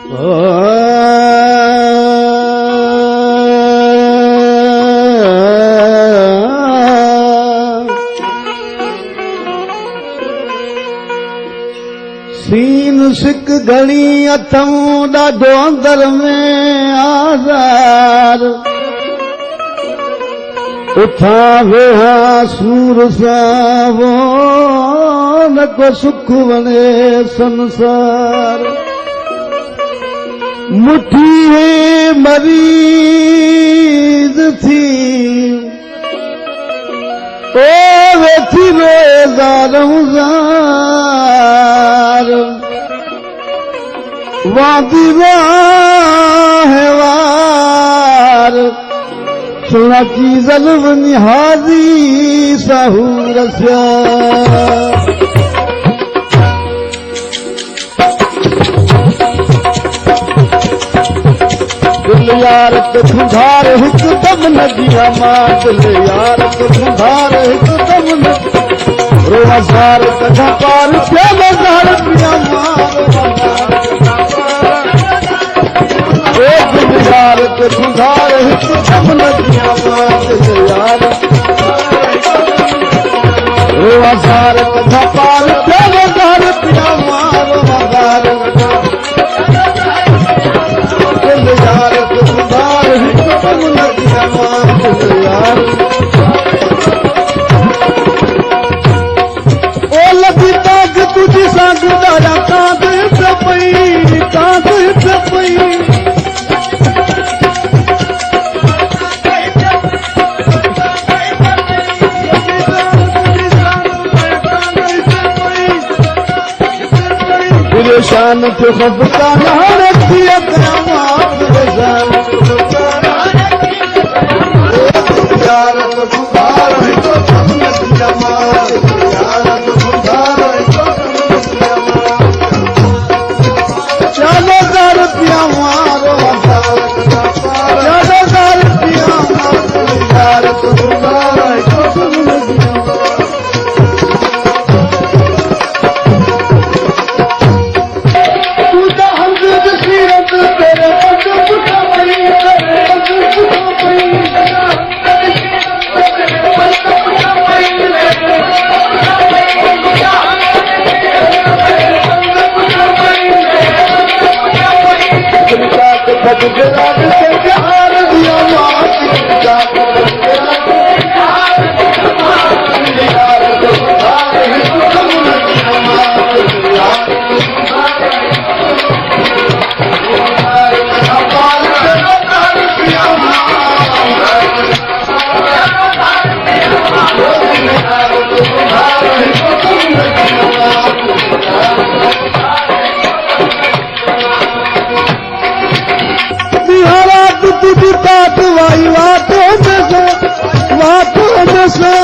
scene सिक घणी अथऊं ॾाढो अंदर में आज़ार उथा वेहा सूर सां वो न को सुख वणे संसार मुठी है मरीज थी ओ वेठी रोज़ार वादी वार सुना की ज़ल्म निहाज़ी सहूर से दिल यार तो खुधार हिकदम न दिया मां दिल यार तो खुधार हिकदम न रोज़ार कथा पार प्याला ज़ार पिया मां दिल यार तो खुधार हिकदम न दिया मां दिल यार रोज़ार कथा पार प्याला ज़ार पिया मां रोज़ार यार खुदार हिकदम न दिया मां दिल यार ओ लगी ताक तुझी सां गुज़ारा कांद पे पई परेशान थे खफका न रखी यार तो खुदार हिकदम न दिया मां यार तो खुदार हिकदम न दिया मां चलो ज़ार पिया मारो चलो ज़ार पिया मारो यार तो खुदार हिकदम न दिया तुझी तात वाई वातों में से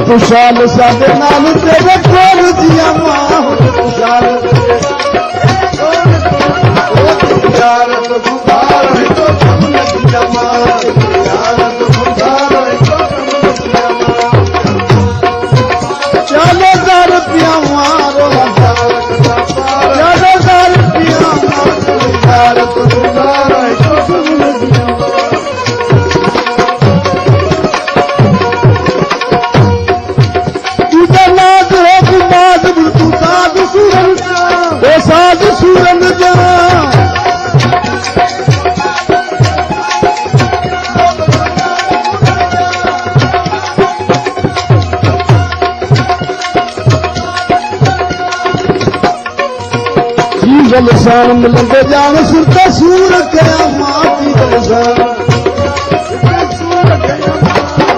खुशाल सादे नाल तेरे कोल दिया मां खुशाल यार तो खुदार हिकदम न दिया मां यार तो खुदार चलो ज़ार पिया मारो चलो ज़ार पिया मारो यार तो खुदार हिकदम न दिया साध सूरन जा लसान मिलंदे जान सुरता सूर कया मां की लसान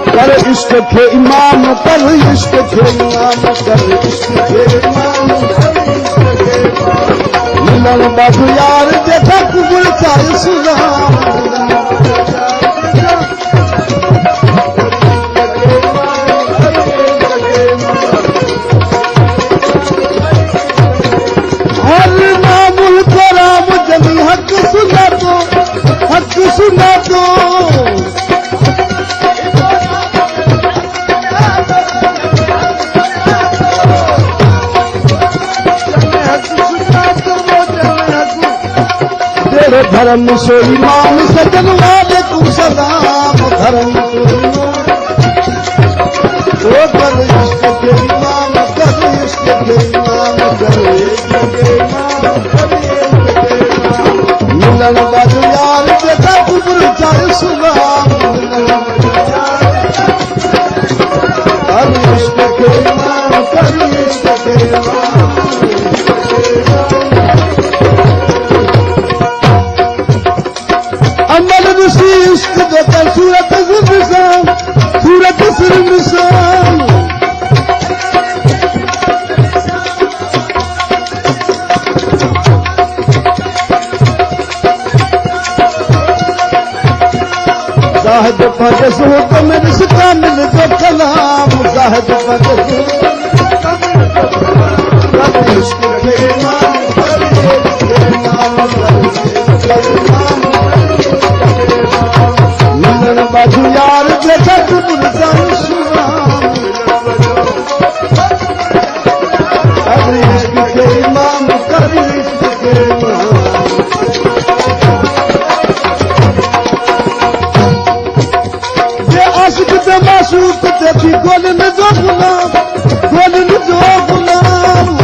कर इश्क के इमाम कर इश्क के इमाम कर इश्क के इमाम मिलन बाबू यार देखा कुबुल चाल सुना हक सुना दो धर्म सो ईमान सजन वालेकुम सलाम धर्म सो ईमान तो कर इश्क के इमाम कर इश्क के इमाम कर इश्क के इमाम मिलन बाजू यार बेटा कुबुर चाहे सुलाम कर इश्क के इमाम कर इश्क के इमाम अमल ऋषि इश्क देता सूरत निशान सूरत सिर निशान जाहिद फजस हो तो मेरे सिता मिल जो कलाम जाहिद फजस इश्क के इमाम मिलन बाजू यार जैसा तुम जान सुनाम कर इश्क के इमाम कर इश्क के इमाम आशिक ते माशूक देखी गोल में जो गुलाम गोल में जो गुलाम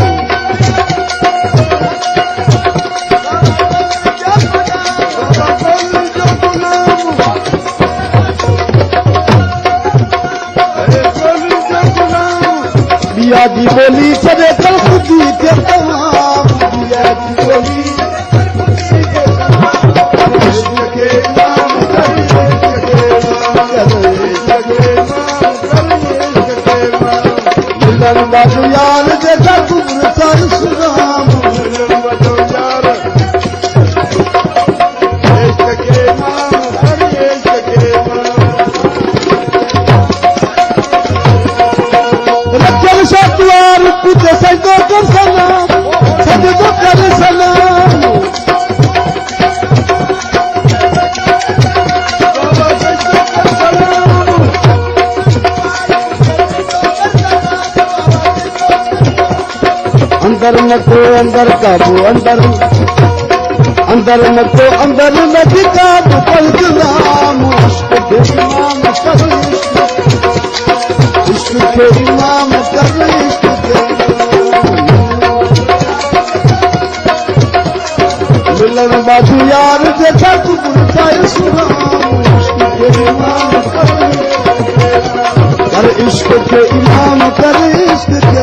बिया की बोली चले कल खुदी के तमाम बिया की बोली इश्क के नाम मिलन बाजू यार जैसा कुबुर चार सुनाम मिलन बाजू यार इश्क के नाम हर इश्क के नाम रखल सतवार पूछे सजदो कर सलाम सजदो कर सलाम अंदर न को अंदर काबू अंदर न को अंदर नदी काबू पल गुलाम इश्क के इमाम कर इश्क के इमाम कर इश्क के मिलन बाजू यार जैसा कुबुर चाहे सुनाम इश्क के इमाम कर इश्क के इमाम कर इश्क के